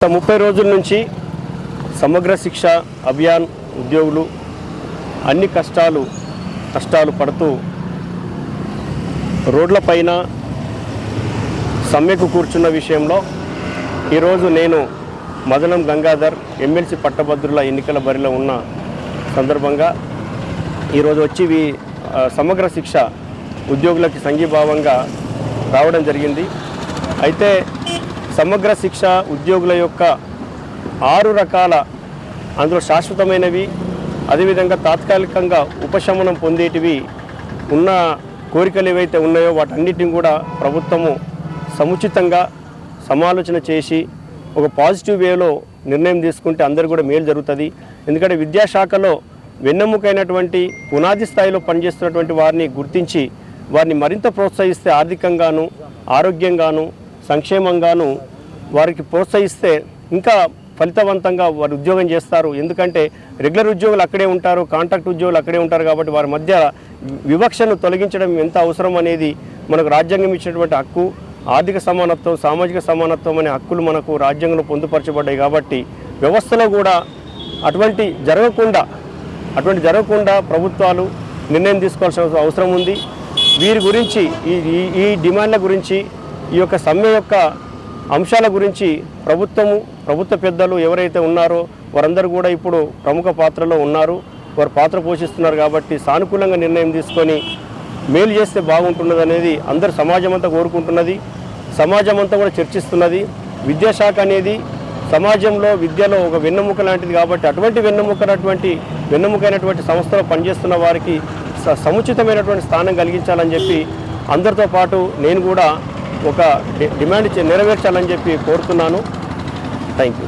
30 రోజుల నుంచి సమగ్ర శిక్ష అభియాన్ ఉద్యోగులు అన్ని కష్టాలు పడుతూ రోడ్లపైన సమ్మెకు కూర్చున్న విషయంలో ఈరోజు నేను మదనం గంగాధర్ ఎమ్మెల్సీ పట్టభద్రుల ఎన్నికల బరిలో ఉన్న సందర్భంగా ఈరోజు వచ్చి సమగ్ర శిక్ష ఉద్యోగులకి సంఘీభావంగా రావడం జరిగింది. అయితే సమగ్ర శిక్ష ఉద్యోగుల యొక్క 6 రకాల అందులో శాశ్వతమైనవి అదేవిధంగా తాత్కాలికంగా ఉపశమనం పొందేటివి ఉన్న కోరికలు ఏవైతే ఉన్నాయో వాటన్నిటిని కూడా ప్రభుత్వము సముచితంగా సమాలోచన చేసి ఒక పాజిటివ్ వేలో నిర్ణయం తీసుకుంటే అందరూ కూడా మేలు జరుగుతుంది. ఎందుకంటే విద్యాశాఖలో వెన్నెముకైనటువంటి పునాది స్థాయిలో పనిచేస్తున్నటువంటి వారిని గుర్తించి వారిని మరింత ప్రోత్సహిస్తే ఆర్థికంగాను ఆరోగ్యంగాను సంక్షేమంగాను వారికి ప్రోత్సహిస్తే ఇంకా ఫలితవంతంగా వారు ఉద్యోగం చేస్తారు. ఎందుకంటే రెగ్యులర్ ఉద్యోగులు అక్కడే ఉంటారు, కాంట్రాక్ట్ ఉద్యోగులు అక్కడే ఉంటారు. కాబట్టి వారి మధ్య వివక్షను తొలగించడం ఎంత అవసరం అనేది మనకు రాజ్యాంగం ఇచ్చినటువంటి హక్కు. ఆర్థిక సమానత్వం, సామాజిక సమానత్వం అనే హక్కులు మనకు రాజ్యాంగంలో పొందుపరచబడ్డాయి. కాబట్టి వ్యవస్థలో కూడా అటువంటి జరగకుండా ప్రభుత్వాలు నిర్ణయం తీసుకోవాల్సిన అవసరం ఉంది. వీరి గురించి ఈ డిమాండ్ల గురించి ఈ యొక్క సమ్మె యొక్క అంశాల గురించి ప్రభుత్వ పెద్దలు ఎవరైతే ఉన్నారో వారందరూ కూడా ఇప్పుడు ప్రముఖ పాత్రలో ఉన్నారు, వారు పాత్ర పోషిస్తున్నారు. కాబట్టి సానుకూలంగా నిర్ణయం తీసుకొని మేలు చేస్తే బాగుంటున్నది అనేది అందరు సమాజం అంతా కోరుకుంటున్నది, సమాజం అంతా కూడా చర్చిస్తున్నది. విద్యాశాఖ అనేది సమాజంలో విద్యలో ఒక వెన్నెముక లాంటిది. కాబట్టి అటువంటి వెన్నెముకైనటువంటి సంస్థలో పనిచేస్తున్న వారికి సముచితమైనటువంటి స్థానం కలిగించాలని చెప్పి అందరితో పాటు నేను కూడా ఒక డిమాండ్ నెరవేర్చాలని చెప్పి కోరుతున్నాను. Thank you.